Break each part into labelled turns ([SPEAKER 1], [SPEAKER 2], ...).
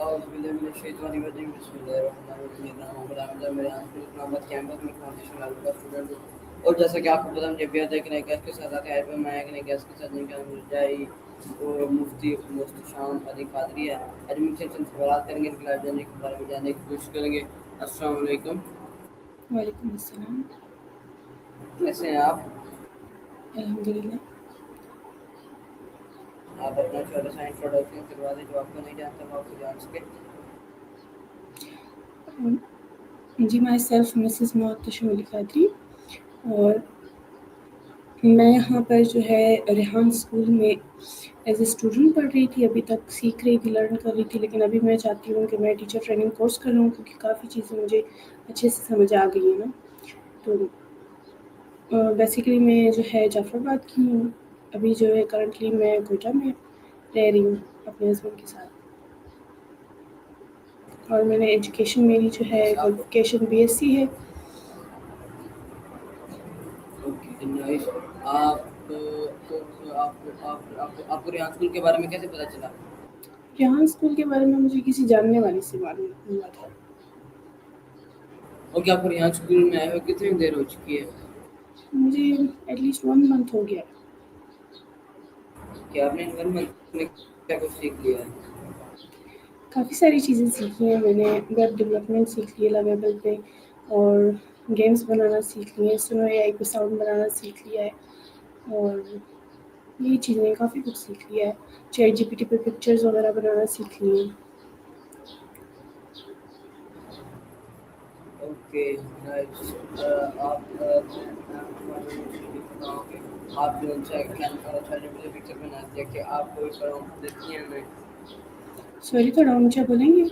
[SPEAKER 1] أعوذ بالله من الشيطان الرجيم بسم الله الرحمن الرحیم محمد احمد میرے احمد کیمپس میں فاؤنڈیشن عالم کا اسٹوڈنٹ ہوں اور جیسا کہ آپ کو پتہ مجھے بھی آتا ہے کہ نئے گیسٹ کے ساتھ آتے ہیں میں ایک نئے گیسٹ کے ساتھ جن کا مرجائی اور مفتی مستشام علی قادری ہے آج ہم ان سے چند سوالات کریں گے انقلاب جانے کے بارے میں جاننے کی کوشش کریں گے السلام علیکم
[SPEAKER 2] وعلیکم السلام.
[SPEAKER 1] کیسے ہیں آپ
[SPEAKER 2] الحمد للہ.
[SPEAKER 1] آپ اپنا چھوٹا سا انٹروڈکشن کروا دیں جو آپ کو نہیں جانتا وہ آپ کو جان سکے
[SPEAKER 2] جی مائی سیلف مسز محتشم علی قادری اور میں یہاں پر جو ہے ریحان اسکول میں ایز اے اسٹوڈنٹ پڑھ رہی تھی. ابھی تک سیکھ رہی تھی, لرن کر رہی تھی, لیکن ابھی میں چاہتی ہوں کہ میں ٹیچر ٹریننگ کورس کر لوں کیونکہ کافی چیزیں مجھے اچھے سے سمجھ آ گئی ہیں نا. تو بیسیکلی میں جو ہے جعفر آباد کی ہوں. ابھی جو ہے کرنٹلی میں کوئٹہ میں رہ رہی ہوں اپنے ہسبینڈ کے ساتھ. اور میں نے ایجوکیشن میری جو ہے کوالیفیکیشن BSc ہے.
[SPEAKER 1] Okay nice. آپ آپ کو ریحان اسکول کے بارے میں کیسے پتہ چلا
[SPEAKER 2] ریحان اسکول کے بارے میں مجھے کسی جاننے والی سے معلوم ہوا تھا.
[SPEAKER 1] اور کیا آپ کو ریحان اسکول میں آئے ہوئے کتنی دیر ہو چکی ہے
[SPEAKER 2] مجھے ایٹ لیسٹ 1 month ہو گیا.
[SPEAKER 1] کہ آپ نے 1 month میں کیا کچھ سیکھ لیا ہے
[SPEAKER 2] کافی ساری چیزیں سیکھی ہیں میں نے. ویب ڈیولپمنٹ سیکھ لی لاویبل پہ, اور گیمس بنانا سیکھ لیے, سنو AI پہ ساؤنڈ بنانا سیکھ لیا ہے, اور یہی چیزیں کافی کچھ سیکھ لیا ہے. ChatGPT پہ پکچرز وغیرہ بنانا سیکھ لیے.
[SPEAKER 1] Okay nice. آپ آپ جو مجھے پکچر بناتے ہیں کہ آپ کوئی پرامپٹ دیتی ہیں ہمیں
[SPEAKER 2] سوری تھوڑا اونچا بولیں گے.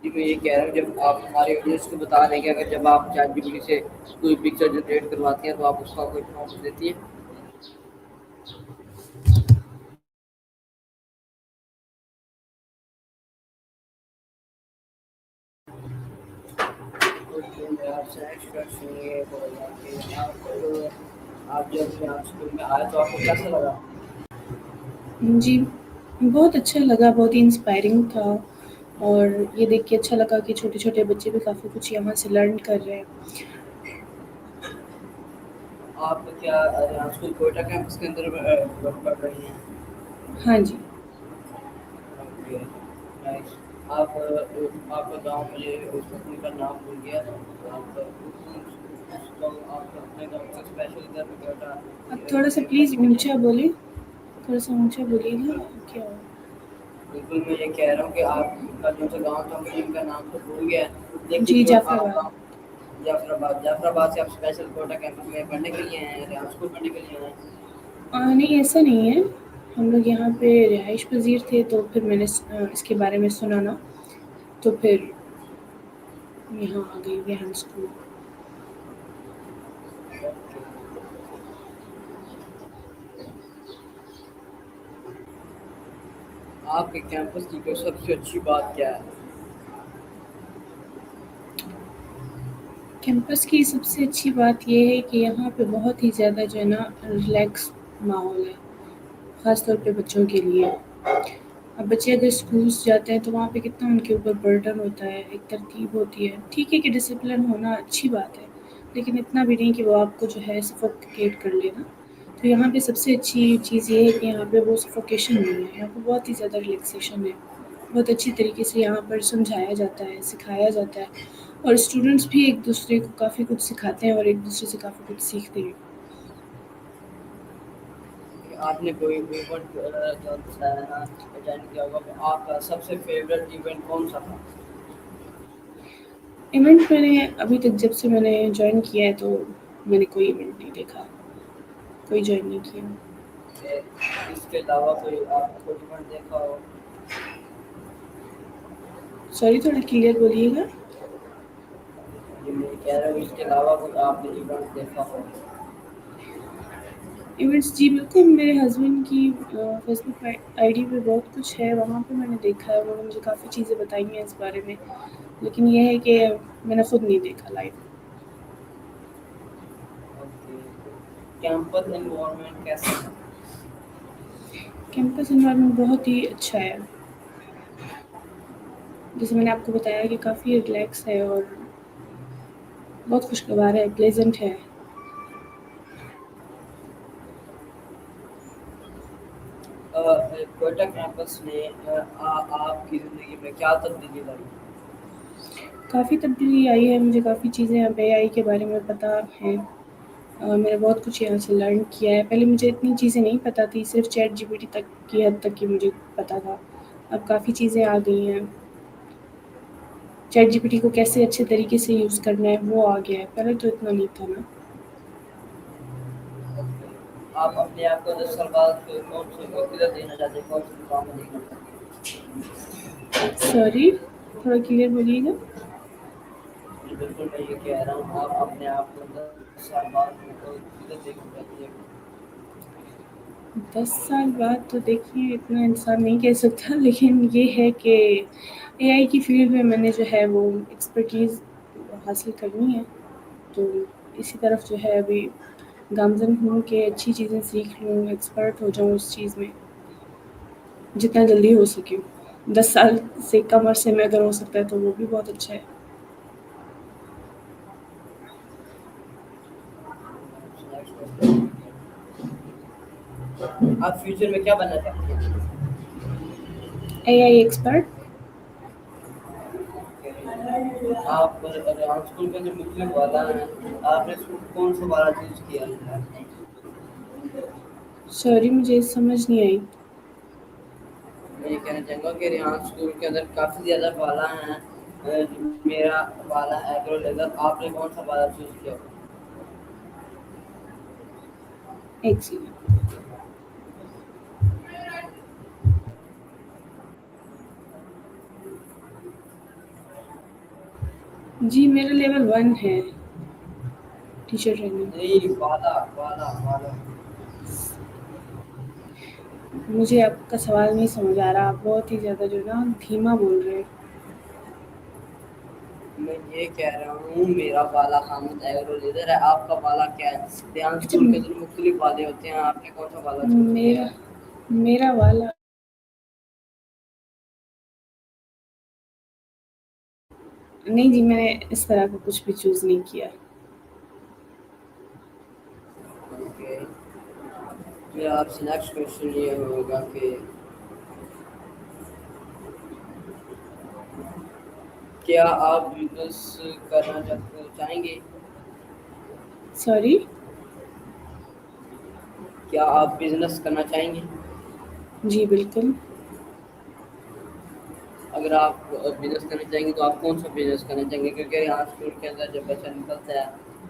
[SPEAKER 1] جی میں یہ کہہ رہا ہوں جب آپ ہمارے آڈینس کو بتا دیں کہ اگر جب آپ ChatGPT سے کوئی پکچر جنریٹ کرواتی ہیں تو آپ اس کا کوئی پرامپٹ دیتی ہیں میں آپ سے نیکسٹ کوشچن یہ بولوں گا کہ آپ جب یہاں اسکول میں آئے تو آپ کو کیسا لگا
[SPEAKER 2] جی بہت اچھا لگا, بہت ہی انسپائرنگ تھا, اور یہ دیکھ کے اچھا لگا کہ چھوٹے چھوٹے بچے بھی کافی کچھ یہاں سے لرن کر رہے ہیں.
[SPEAKER 1] آپ کیا ریحان اسکول کوئٹہ کیمپس کے اندر پڑھ رہی ہیں
[SPEAKER 2] ہاں جی.
[SPEAKER 1] Okay nice. آپ کا گاؤں مجھے اسکول کا نام بھول گیا. آپ اپنے گاؤں سے اسپیشل ادھر کوئٹہ
[SPEAKER 2] اب تھوڑا سا پلیز
[SPEAKER 1] پڑھنے کے لیے
[SPEAKER 2] اونچا بولیں, تھوڑا سا اونچا بولیے نا. کیا ہو
[SPEAKER 1] بالکل میں یہ کہہ رہا ہوں کہ آپ کا جو سا گاؤں تھا مجھے ان کا نام تو بھول گیا لیکن
[SPEAKER 2] جی
[SPEAKER 1] جو
[SPEAKER 2] جعفر
[SPEAKER 1] آپ
[SPEAKER 2] آباد.
[SPEAKER 1] جعفر آباد سے آپ اسپیشل کوئٹہ کیمپس میں پڑھنے کے لیے ہیں ریحان اسکول پڑھنے کے لیے ہیں
[SPEAKER 2] نہیں ایسا نہیں ہے, ہم لوگ یہاں پہ رہائش پذیر تھے تو پھر میں نے اس کے بارے میں سنا نا, تو پھر یہاں آ گئی ریحان اسکول.
[SPEAKER 1] اوکے. آپ کے کیمپس کی کوئی سب سے اچھی بات کیا ہے
[SPEAKER 2] کیمپس کی سب سے اچھی بات یہ ہے کہ یہاں پہ بہت ہی زیادہ جو ہے نا ریلیکس ماحول ہے, خاص طور پہ بچوں کے لیے. اب بچے اگر اسکولس جاتے ہیں تو وہاں پہ کتنا ان کے اوپر برڈن ہوتا ہے, ایک ترتیب ہوتی ہے. ٹھیک ہے کہ ڈسپلن ہونا اچھی بات ہے, لیکن اتنا بھی نہیں کہ وہ آپ کو جو ہے سفوکیٹ کر لینا. تو یہاں پہ سب سے اچھی چیز یہ ہے کہ یہاں پہ وہ سفوکیشن نہیں ہے, یہاں پہ بہت ہی زیادہ ریلیکسیشن ہے. بہت اچھی طریقے سے یہاں پر سمجھایا جاتا ہے, سکھایا جاتا ہے, اور اسٹوڈنٹس بھی ایک دوسرے کو کافی کچھ سکھاتے ہیں اور ایک دوسرے سے کافی کچھ سیکھتے ہیں.
[SPEAKER 1] آپ نے کوئی ایونٹ جو اٹینڈ کیا ہوگا آپ کا سب سے فیوریٹ ایونٹ کون سا تھا
[SPEAKER 2] ایونٹ میں نے ابھی تک جب سے میں نے جوائن کیا ہے تو میں نے کوئی ایونٹ نہیں دیکھا, کوئی جوائن نہیں کیا.
[SPEAKER 1] اس کے علاوہ کوئی آپ نے کوئی ایونٹ دیکھا ہو
[SPEAKER 2] سوری تھوڑا کلیئر بولیے گا.
[SPEAKER 1] جی میں کہہ رہا ہوں اس کے علاوہ کوئی آپ نے ایونٹ دیکھا ہو
[SPEAKER 2] ایونٹس جی بالکل, میرے ہسبینڈ کی فیس بک ID پہ بہت کچھ ہے, وہاں پہ میں نے دیکھا ہے, انہوں نے مجھے کافی چیزیں بتائی ہیں اس بارے میں, لیکن یہ ہے کہ میں نے خود نہیں دیکھا لائیو.
[SPEAKER 1] اوکے. کیمپس انوائرمنٹ کیسا ہے
[SPEAKER 2] کیمپس انوائرمنٹ بہت ہی اچھا ہے. جیسے میں نے آپ کو بتایا کہ کافی ریلیکس ہے اور بہت خوشگوار ہے، پلیزنٹ ہے۔
[SPEAKER 1] کوئٹہ کیمپس نے آپ کی زندگی میں کیا تبدیلی لائی؟
[SPEAKER 2] کافی تبدیلی آئی ہے، مجھے کافی چیزیں اب اے آئی کے بارے میں پتہ ہیں۔ میں نے بہت کچھ یہاں سے لرن کیا ہے، پہلے مجھے اتنی چیزیں نہیں پتہ تھی، صرف چیٹ جی پی ٹی تک کی حد تک کی مجھے پتہ تھا۔ اب کافی چیزیں آ گئی ہیں، چیٹ جی پی ٹی کو کیسے اچھے طریقے سے یوز کرنا ہے وہ آ گیا ہے، پہلے تو اتنا نہیں تھا نا۔
[SPEAKER 1] آپ اپنے آپ کو 10 سال بعد کون سی وقت دینا چاہتے ہیں، کون سے مقام میں دیکھنا چاہتے
[SPEAKER 2] سوری، تھوڑا کلیئر بولیے گا۔
[SPEAKER 1] ہیں؟ جی بالکل، میں یہ کہہ رہا ہوں آپ اپنے آپ کو 10 سال بعد کدھر دیکھنا چاہتے ہیں؟
[SPEAKER 2] 10 سال بعد تو دیکھیے اتنا انسان نہیں کہہ سکتا، لیکن یہ ہے کہ اے آئی کی فیلڈ میں میں نے جو ہے وہ ایکسپرٹیز حاصل کرنی ہے، تو اسی طرف جو ہے ابھی گامزن ہوں کہ اچھی چیزیں سیکھ لوں، ایکسپرٹ ہو جاؤں اس چیز میں جتنا جلدی ہو سکے۔ 10 سال سے کم عرصے میں اگر ہو سکتا ہے تو وہ بھی بہت اچھا ہے۔
[SPEAKER 1] آپ فیوچر میں کیا بننا چاہتے ہیں؟
[SPEAKER 2] اے آئی ایکسپرٹ۔
[SPEAKER 1] آپ اسکول کے جو مختلف والا ہیں، آپ نے اس کو کون سا والا چوز کیا ہے؟
[SPEAKER 2] سوری مجھے سمجھ نہیں آئی۔
[SPEAKER 1] میں یہ کہنا چاہوں گا کہ ریحان اسکول کے اندر کافی زیادہ والا ہیں، میرا والا ایگرو لیزر، آپ نے کون سا والا چوز کیا؟
[SPEAKER 2] ایک سیکنڈ۔ جی میرا لیول 1 ہے ٹیچر ٹریننگ۔
[SPEAKER 1] نہیں، والا
[SPEAKER 2] مجھے آپ کا سوال نہیں سمجھ آ رہا، آپ بہت ہی زیادہ جو ہے نا دھیما بول رہے ہیں۔
[SPEAKER 1] میں یہ کہہ رہا ہوں میرا والا حامد ایگرو لیزر ہے، آپ کا والا کیا ہے؟ ریحان
[SPEAKER 2] اچھا،
[SPEAKER 1] اسکول کے اندر مختلف والے ہوتے ہیں، آپ نے کون سا والا چوز کیا
[SPEAKER 2] میرا
[SPEAKER 1] ہے؟
[SPEAKER 2] میرا والا نہیں جی، میں نے اس طرح کا کچھ بھی چوز نہیں کیا۔
[SPEAKER 1] اوکے، میرا آپ سے نیکسٹ کوشچن یہ ہوگا کہ کیا آپ بزنس کرنا چاہیں گے؟
[SPEAKER 2] سوری؟
[SPEAKER 1] کیا آپ بزنس کرنا چاہیں گے؟
[SPEAKER 2] جی بالکل۔
[SPEAKER 1] اگر آپ بزنس کرنا چاہیں گے تو آپ کون سا بزنس کرنا چاہیں گے؟ کیونکہ یہاں اسکول کے اندر جب بچہ نکلتا ہے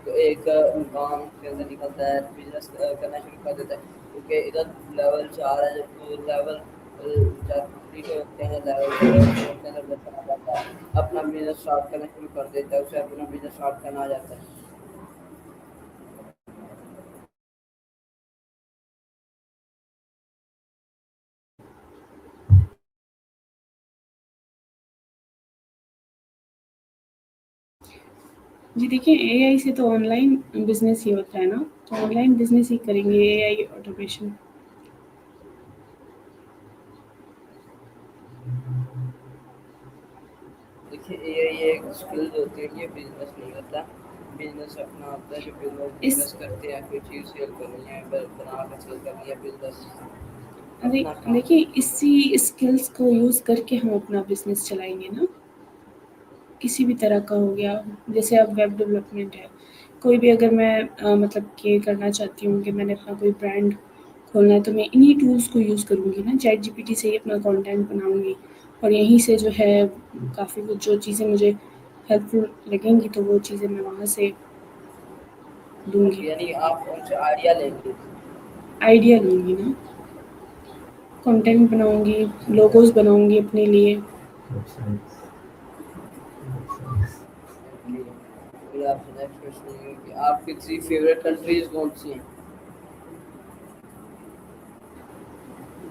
[SPEAKER 1] تو ایک مقام کے اندر نکلتا ہے، بزنس کرنا شروع کر دیتا ہے، کیونکہ ادھر لیول 4 ہے، جب لیول 4 کمپلیٹ ہوتے ہیں، لیول کے اندر بچہ آ جاتا ہے، اپنا بزنس اسٹارٹ کرنا شروع کر دیتا ہے، اسے اپنا بزنس اسٹارٹ کرنا آ جاتا ہے۔
[SPEAKER 2] جی دیکھیے اے آئی سے تو آن لائن بزنس ہی ہوتا ہے نا، تو آن لائن بزنس ہی کریں گے، اے آئی آٹومیشن۔
[SPEAKER 1] دیکھیے یہ ایک اسکل ہوتی ہے، یہ بزنس نہیں ہوتا، بزنس اپنا ہوتا ہے، جو لوگ
[SPEAKER 2] اس
[SPEAKER 1] بزنس کرتے ہیں، کوئی چیز سیل کرنی ہے، بنا کر سیل کرنی ہے، بزنس اپنا کام
[SPEAKER 2] دیکھیے اسی اسکلس کو یوز کر کے ہم اپنا بزنس چلائیں گے نا، کسی بھی طرح کا ہو گیا، جیسے اب ویب ڈیولپمنٹ ہے، کوئی بھی اگر میں مطلب کہ کرنا چاہتی ہوں کہ میں نے اپنا کوئی برانڈ کھولنا ہے تو میں انہی ٹولس کو یوز کروں گی نا، چیٹ جی پی ٹی سے ہی اپنا کانٹینٹ بناؤں گی، اور یہیں سے جو ہے کافی کچھ جو چیزیں مجھے ہیلپ فل لگیں گی تو وہ چیزیں میں وہاں سے دوں گی،
[SPEAKER 1] یعنی آپ ان سے آئیڈیا لیں گے۔
[SPEAKER 2] آئیڈیا لوں گی نا، کنٹینٹ بناؤں گی، لوگوز بناؤں گی اپنے لیے۔
[SPEAKER 1] پھر آپ سے نیکسٹ کوشچن یہ ہے کہ آپ کی 3 فیوریٹ کنٹریز کون سی ہیں؟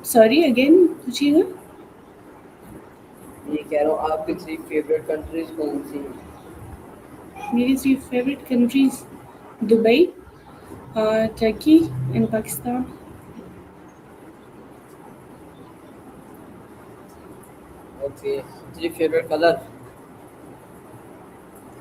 [SPEAKER 2] سوری اگین پوچھیے گا۔
[SPEAKER 1] یہ کہہ رہا ہوں آپ کی 3 فیوریٹ کنٹریز کون سی ہیں؟
[SPEAKER 2] میری 3 favourite countries Dubai, Turkey and Pakistan.
[SPEAKER 1] Okay. Three favorite color.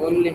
[SPEAKER 1] Only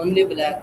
[SPEAKER 1] only black.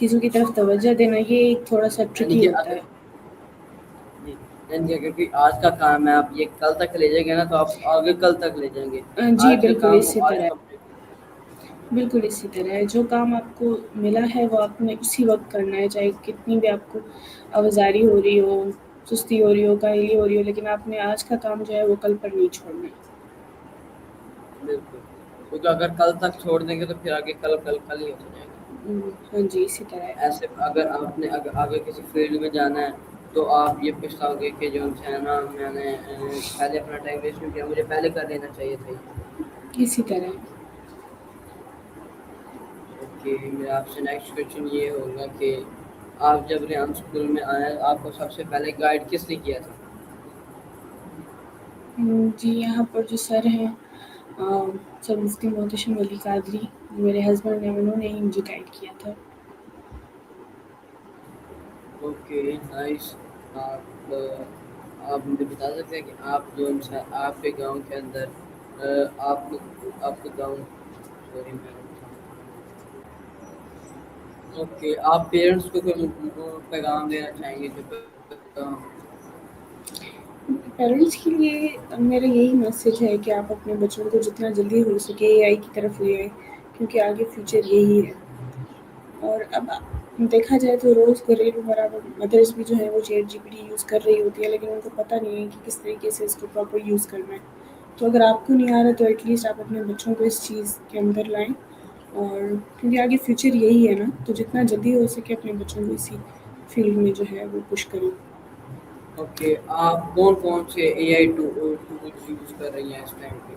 [SPEAKER 2] چیزوں کی طرف توجہ دینا، یہ ایک تھوڑا سا
[SPEAKER 1] یعنی
[SPEAKER 2] ٹرکی
[SPEAKER 1] کہ
[SPEAKER 2] ہوتا
[SPEAKER 1] اگر
[SPEAKER 2] ہے۔
[SPEAKER 1] جی، یعنی کہ اگر کوئی آج کا کام ہے آپ یہ کل تک لے جائیں گے نا تو آپ آگے کل تک لے جائیں گے،
[SPEAKER 2] جی
[SPEAKER 1] آج کا
[SPEAKER 2] بالکل
[SPEAKER 1] کام
[SPEAKER 2] اسی
[SPEAKER 1] وہ آج
[SPEAKER 2] طرح
[SPEAKER 1] کمپلیٹ کریں
[SPEAKER 2] بالکل اسی طرح ہے، جو کام آپ کو ملا ہے وہ آپ نے اسی وقت کرنا ہے، چاہے کتنی بھی آپ کو آوازاری ہو رہی ہو، سستی ہو رہی ہو، کاہلی ہو رہی ہو، لیکن آپ نے آج کا کام جو ہے وہ کل پر نہیں چھوڑنا ہے۔
[SPEAKER 1] گے بالکل، کیونکہ اگر کل تک چھوڑ دیں گے تو پھر آگے کل کل کل ہی ہو جائے گا۔
[SPEAKER 2] ہاں جی اسی طرح ہے۔
[SPEAKER 1] ایسے اگر آپ نے اگر آگے کسی فیلڈ میں جانا ہے تو آپ یہ پچھتاؤ گے کہ جو ہے نا میں نے پہلے اپنا ٹائم ویسٹ نہیں کیا، مجھے پہلے کر لینا چاہیے تھا یہ۔
[SPEAKER 2] اسی طرح
[SPEAKER 1] اوکے، میرا آپ سے نیکسٹ کویشچن یہ ہوگا کہ آپ جب ریحان اسکول میں آئے آپ کو سب سے پہلے گائیڈ کس نے کیا تھا؟
[SPEAKER 2] جی یہاں پر جو سر ہیں سر مفتی محتشم علی قادری، میرے ہسبینڈ ہیں، انہوں نے ہی مجھے گائیڈ کیا تھا۔
[SPEAKER 1] Okay nice. آپ آپ مجھے بتا سکتے ہیں کہ آپ جو آپ کے گاؤں کے اندر آپ کے گاؤں سوری میں اوکے آپ پیرنٹس کو کوئی پیغام دینا چاہیں گے جو
[SPEAKER 2] پیرنٹس کے لیے میرا یہی میسیج ہے کہ آپ اپنے بچوں کو جتنا جلدی ہو سکے اے آئی کی طرف لے آئیں، کیونکہ آگے فیوچر یہی ہے۔ اور اب دیکھا جائے تو روز گھریلو برابر مدرس بھی جو ہے وہ chat G P T use کر رہی ہوتی ہے، لیکن ان کو پتہ نہیں ہے کہ کس طریقے سے اس کو پراپر یوز کرنا ہے۔ تو اگر آپ کو نہیں آ رہا تو ایٹ لیسٹ آپ اپنے بچوں کو اس چیز کے اندر لائیں، اور کیونکہ آگے فیوچر یہی ہے نا، تو جتنا جلدی ہو سکے اپنے بچوں کو اسی فیلڈ میں جو ہے وہ پش کریں۔
[SPEAKER 1] اوکے آپ کون کون سے اے آئی ٹولز یوز کر رہی ہیں اس ٹائم پہ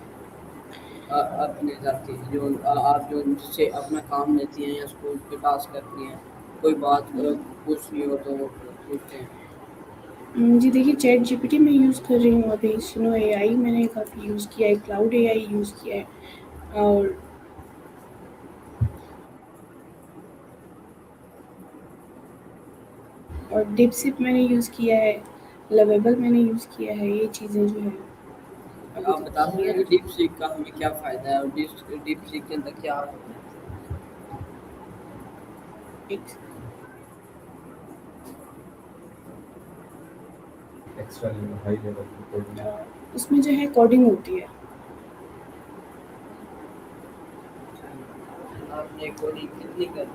[SPEAKER 1] اپنے ذاتی جو آپ جو جس سے اپنا کام لیتی ہیں یا اسکول کے ٹاسک کرتی ہیں، کوئی بات پوچھنی ہو تو پوچھتے ہیں؟
[SPEAKER 2] جی دیکھیے چیٹ جی پی ٹی میں یوز کر رہی ہوں، ابھی سنو اے آئی میں نے کافی یوز کیا ہے، کلاؤڈ اے آئی یوز کیا ہے، اور ڈپ سپ میں نے یوز کیا ہے، لویبل میں نے یوز کیا ہے، یہ چیزیں جو ہے ابھی
[SPEAKER 1] آپ بتا
[SPEAKER 2] تک
[SPEAKER 1] سکتے
[SPEAKER 2] کیا
[SPEAKER 1] ہیں کہ
[SPEAKER 2] ہے۔
[SPEAKER 1] ڈیپ سیک کا ہمیں کیا فائدہ ہے اور ڈیپ سیک کے اندر کیا ہوتا ہے؟
[SPEAKER 2] ایک اس میں جو ہے کوڈنگ ہوتی ہے۔
[SPEAKER 1] آپ نے کوڈنگ کتنی کر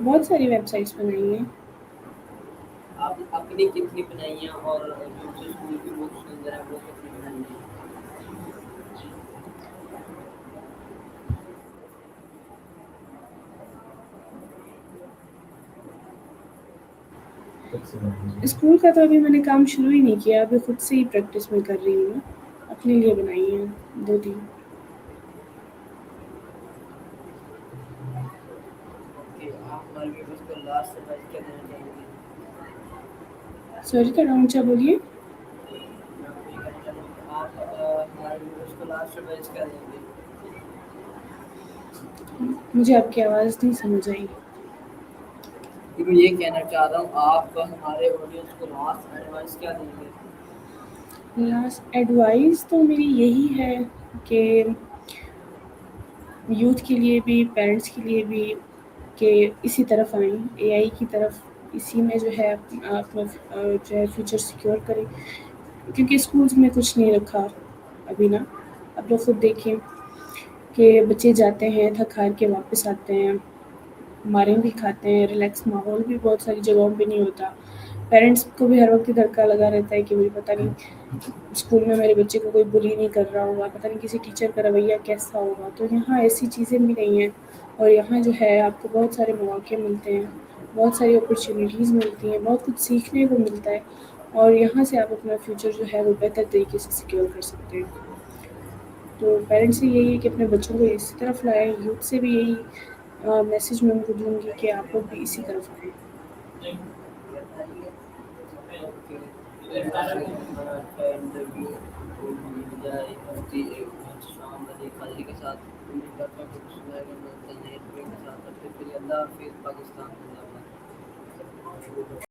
[SPEAKER 2] بہت ساری ویب سائٹس بنائی ہیں۔
[SPEAKER 1] آپ اپنی کتنی بنائی ہیں اور جو سے اسکول کی بکس کے اندر ہے وہ کتنی بنائی ہیں؟
[SPEAKER 2] اسکول کا تو ابھی میں نے کام شروع ہی نہیں کیا، ابھی خود سے ہی پریکٹس میں کر رہی ہوں، اپنے لیے بنائی ہیں 2-3۔
[SPEAKER 1] اوکے آپ ہمارے ویورز کو لاسٹ ایڈوائس کیا دینا چاہیں گے؟
[SPEAKER 2] سوری تھوڑا اونچا بولیے۔
[SPEAKER 1] میں آپ کو یہ کہنا چاہتا ہوں کہ آپ ہمارے ویورز کو لاسٹ ایڈوائس کیا دیں گے؟
[SPEAKER 2] مجھے آپ کی آواز نہیں سمجھ آئی۔
[SPEAKER 1] کہ میں یہ کہنا چاہ رہا ہوں آپ ہمارے آڈینس کو لاسٹ ایڈوائس کیا دیں گے؟
[SPEAKER 2] لاسٹ ایڈوائس تو میری یہی ہے کہ یوتھ کے لیے بھی، پیرنٹس کے لیے بھی، کہ اسی طرف آئیں، اے آئی کی طرف، اسی میں جو ہے اپنا جو ہے فیوچر سیکیور کریں، کیونکہ اسکولس میں کچھ نہیں رکھا ابھی نا۔ اب لوگ خود دیکھیں کہ بچے جاتے ہیں تھک ہار کے واپس آتے ہیں، ماریں بھی کھاتے ہیں، ریلیکس ماحول بھی بہت ساری جگہوں پہ نہیں ہوتا۔ پیرنٹس کو بھی ہر وقت دھکا لگا رہتا ہے کہ مجھے پتہ نہیں اسکول میں میرے بچے کو کوئی بلی نہیں کر رہا ہوگا، پتہ نہیں کسی ٹیچر کا رویہ کیسا ہوگا۔ تو یہاں ایسی چیزیں بھی نہیں ہیں، اور یہاں جو ہے آپ کو بہت سارے مواقع ملتے ہیں، بہت ساری اپرچونیٹیز ملتی ہیں، بہت کچھ سیکھنے کو ملتا ہے، اور یہاں سے آپ اپنا فیوچر جو ہے وہ بہتر طریقے سے سیکیور کر سکتے ہیں۔ تو پیرنٹس سے یہی ہے کہ اپنے بچوں کو اسی طرف لائیں، یوتھ سے بھی یہی میسیج میں ان کو دوں گی کہ آپ لوگ بھی اسی طرف آئیں۔
[SPEAKER 1] اوکے ہمارا اچھا انٹرویو جائے شام علی قادری کے ساتھ، امید کرتا ہوں کہ کچھ نئے نئے انٹرویو کے ساتھ، تب تک کے لیے اللہ حافظ، پاکستان زندہ باد۔